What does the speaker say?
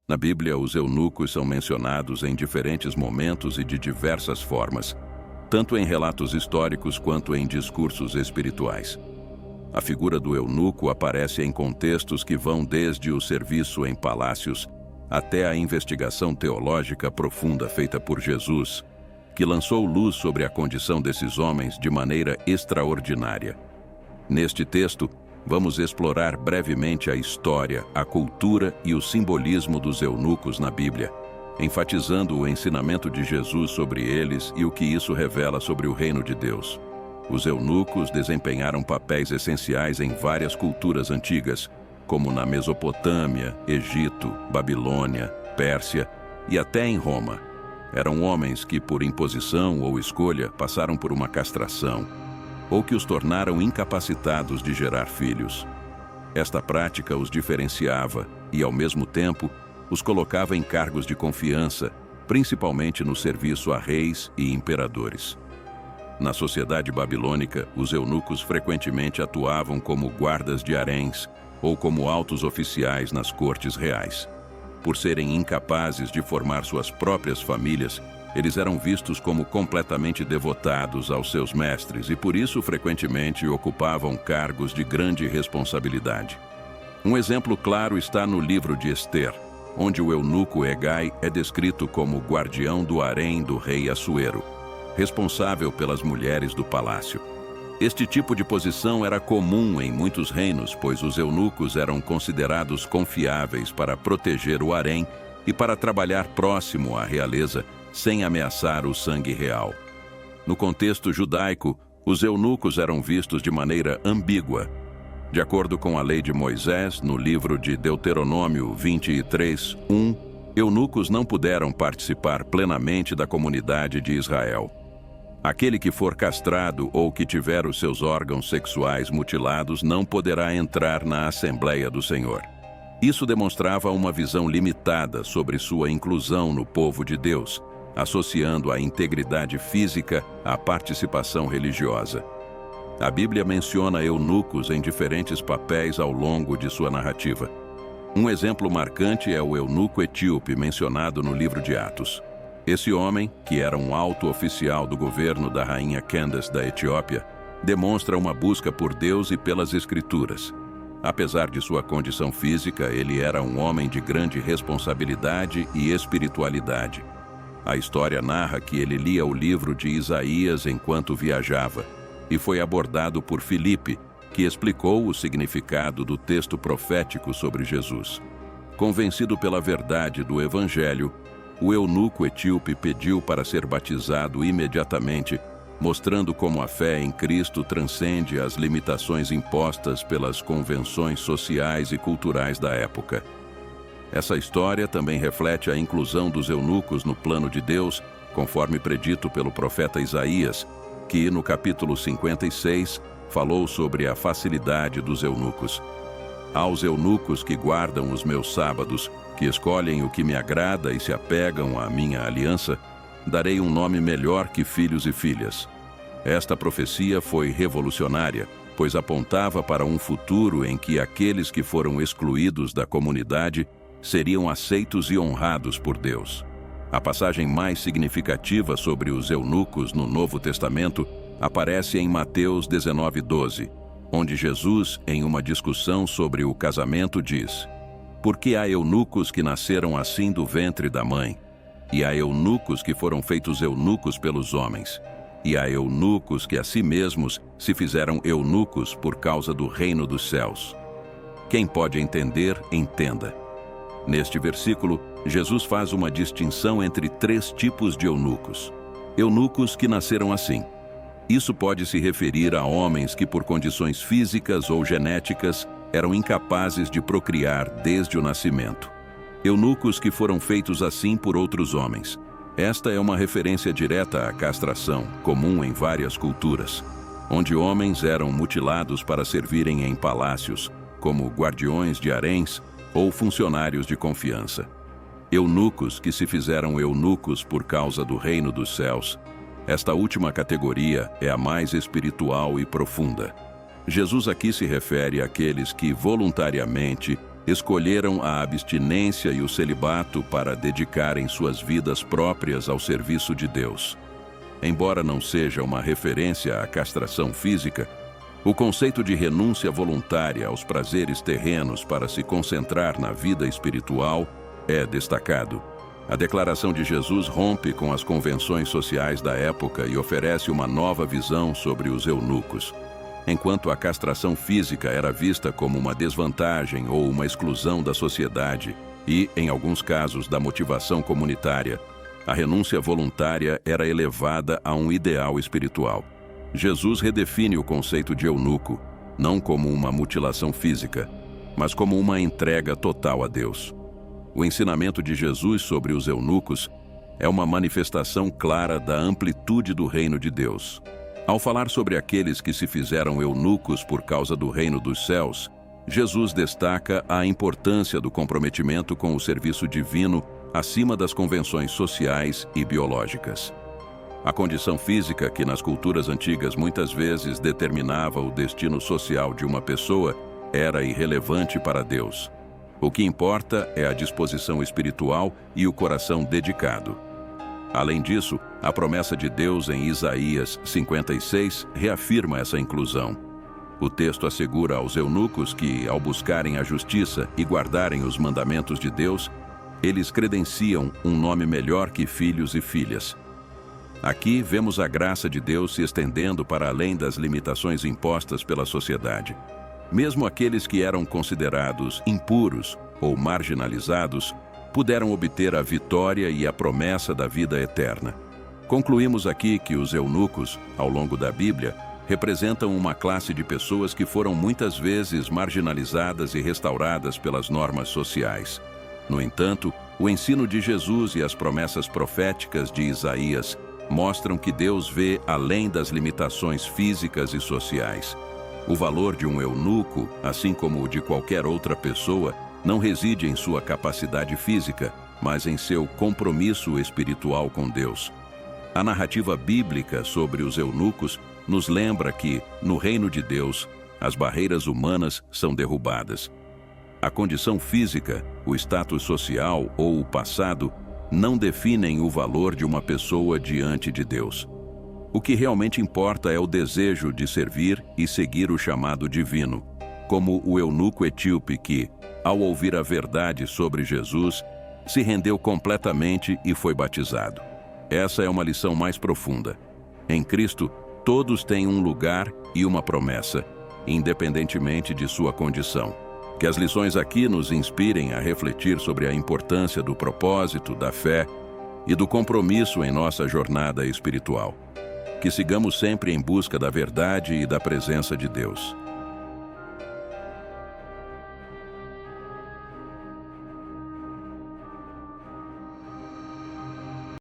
Na Bíblia, os eunucos são mencionados em diferentes momentos e de diversas formas, tanto em relatos históricos quanto em discursos espirituais. A figura do eunuco aparece em contextos que vão desde o serviço em palácios até a investigação teológica profunda feita por Jesus, que lançou luz sobre a condição desses homens de maneira extraordinária. Neste texto, vamos explorar brevemente a história, a cultura e o simbolismo dos eunucos na Bíblia, enfatizando o ensinamento de Jesus sobre eles e o que isso revela sobre o reino de Deus. Os eunucos desempenharam papéis essenciais em várias culturas antigas, como na Mesopotâmia, Egito, Babilônia, Pérsia e até em Roma. Eram homens que, por imposição ou escolha, passaram por uma castração, ou que os tornaram incapacitados de gerar filhos. Esta prática os diferenciava e, ao mesmo tempo, os colocava em cargos de confiança, principalmente no serviço a reis e imperadores. Na sociedade babilônica, os eunucos frequentemente atuavam como guardas de haréns ou como altos oficiais nas cortes reais. Por serem incapazes de formar suas próprias famílias, eles eram vistos como completamente devotados aos seus mestres e, por isso, frequentemente ocupavam cargos de grande responsabilidade. Um exemplo claro está no livro de Ester, onde o eunuco Hegai é descrito como guardião do harém do rei Assuero, responsável pelas mulheres do palácio. Este tipo de posição era comum em muitos reinos, pois os eunucos eram considerados confiáveis para proteger o harém e para trabalhar próximo à realeza, sem ameaçar o sangue real. No contexto judaico, os eunucos eram vistos de maneira ambígua. De acordo com a lei de Moisés, no livro de Deuteronômio 23:1, eunucos não puderam participar plenamente da comunidade de Israel. Aquele que for castrado ou que tiver os seus órgãos sexuais mutilados não poderá entrar na Assembleia do Senhor. Isso demonstrava uma visão limitada sobre sua inclusão no povo de Deus, associando a integridade física à participação religiosa. A Bíblia menciona eunucos em diferentes papéis ao longo de sua narrativa. Um exemplo marcante é o eunuco etíope mencionado no livro de Atos. Esse homem, que era um alto oficial do governo da rainha Candace da Etiópia, demonstra uma busca por Deus e pelas Escrituras. Apesar de sua condição física, ele era um homem de grande responsabilidade e espiritualidade. A história narra que ele lia o livro de Isaías enquanto viajava, e foi abordado por Filipe, que explicou o significado do texto profético sobre Jesus. Convencido pela verdade do Evangelho, o eunuco etíope pediu para ser batizado imediatamente, mostrando como a fé em Cristo transcende as limitações impostas pelas convenções sociais e culturais da época. Essa história também reflete a inclusão dos eunucos no plano de Deus, conforme predito pelo profeta Isaías, que, no capítulo 56, falou sobre a facilidade dos eunucos. Aos eunucos que guardam os meus sábados, que escolhem o que me agrada e se apegam à minha aliança, darei um nome melhor que filhos e filhas. Esta profecia foi revolucionária, pois apontava para um futuro em que aqueles que foram excluídos da comunidade seriam aceitos e honrados por Deus. A passagem mais significativa sobre os eunucos no Novo Testamento aparece em Mateus 19:12, onde Jesus, em uma discussão sobre o casamento, diz: "Porque há eunucos que nasceram assim do ventre da mãe, e há eunucos que foram feitos eunucos pelos homens, e há eunucos que a si mesmos se fizeram eunucos por causa do reino dos céus. Quem pode entender, entenda." Neste versículo, Jesus faz uma distinção entre 3 tipos de eunucos. Eunucos que nasceram assim. Isso pode se referir a homens que, por condições físicas ou genéticas, eram incapazes de procriar desde o nascimento. Eunucos que foram feitos assim por outros homens. Esta é uma referência direta à castração, comum em várias culturas, onde homens eram mutilados para servirem em palácios, como guardiões de haréns ou funcionários de confiança. Eunucos que se fizeram eunucos por causa do reino dos céus. Esta última categoria é a mais espiritual e profunda. Jesus aqui se refere àqueles que voluntariamente escolheram a abstinência e o celibato para dedicarem suas vidas próprias ao serviço de Deus. Embora não seja uma referência à castração física, o conceito de renúncia voluntária aos prazeres terrenos para se concentrar na vida espiritual é destacado. A declaração de Jesus rompe com as convenções sociais da época e oferece uma nova visão sobre os eunucos. Enquanto a castração física era vista como uma desvantagem ou uma exclusão da sociedade e, em alguns casos, da motivação comunitária, a renúncia voluntária era elevada a um ideal espiritual. Jesus redefine o conceito de eunuco, não como uma mutilação física, mas como uma entrega total a Deus. O ensinamento de Jesus sobre os eunucos é uma manifestação clara da amplitude do reino de Deus. Ao falar sobre aqueles que se fizeram eunucos por causa do reino dos céus, Jesus destaca a importância do comprometimento com o serviço divino acima das convenções sociais e biológicas. A condição física, que nas culturas antigas muitas vezes determinava o destino social de uma pessoa, era irrelevante para Deus. O que importa é a disposição espiritual e o coração dedicado. Além disso, a promessa de Deus em Isaías 56 reafirma essa inclusão. O texto assegura aos eunucos que, ao buscarem a justiça e guardarem os mandamentos de Deus, eles credenciam um nome melhor que filhos e filhas. Aqui vemos a graça de Deus se estendendo para além das limitações impostas pela sociedade. Mesmo aqueles que eram considerados impuros ou marginalizados puderam obter a vitória e a promessa da vida eterna. Concluímos aqui que os eunucos, ao longo da Bíblia, representam uma classe de pessoas que foram muitas vezes marginalizadas e restauradas pelas normas sociais. No entanto, o ensino de Jesus e as promessas proféticas de Isaías mostram que Deus vê além das limitações físicas e sociais. O valor de um eunuco, assim como o de qualquer outra pessoa, não reside em sua capacidade física, mas em seu compromisso espiritual com Deus. A narrativa bíblica sobre os eunucos nos lembra que, no reino de Deus, as barreiras humanas são derrubadas. A condição física, o status social ou o passado não definem o valor de uma pessoa diante de Deus. O que realmente importa é o desejo de servir e seguir o chamado divino, como o eunuco etíope que, ao ouvir a verdade sobre Jesus, se rendeu completamente e foi batizado. Essa é uma lição mais profunda. Em Cristo, todos têm um lugar e uma promessa, independentemente de sua condição. Que as lições aqui nos inspirem a refletir sobre a importância do propósito, da fé e do compromisso em nossa jornada espiritual. Que sigamos sempre em busca da verdade e da presença de Deus.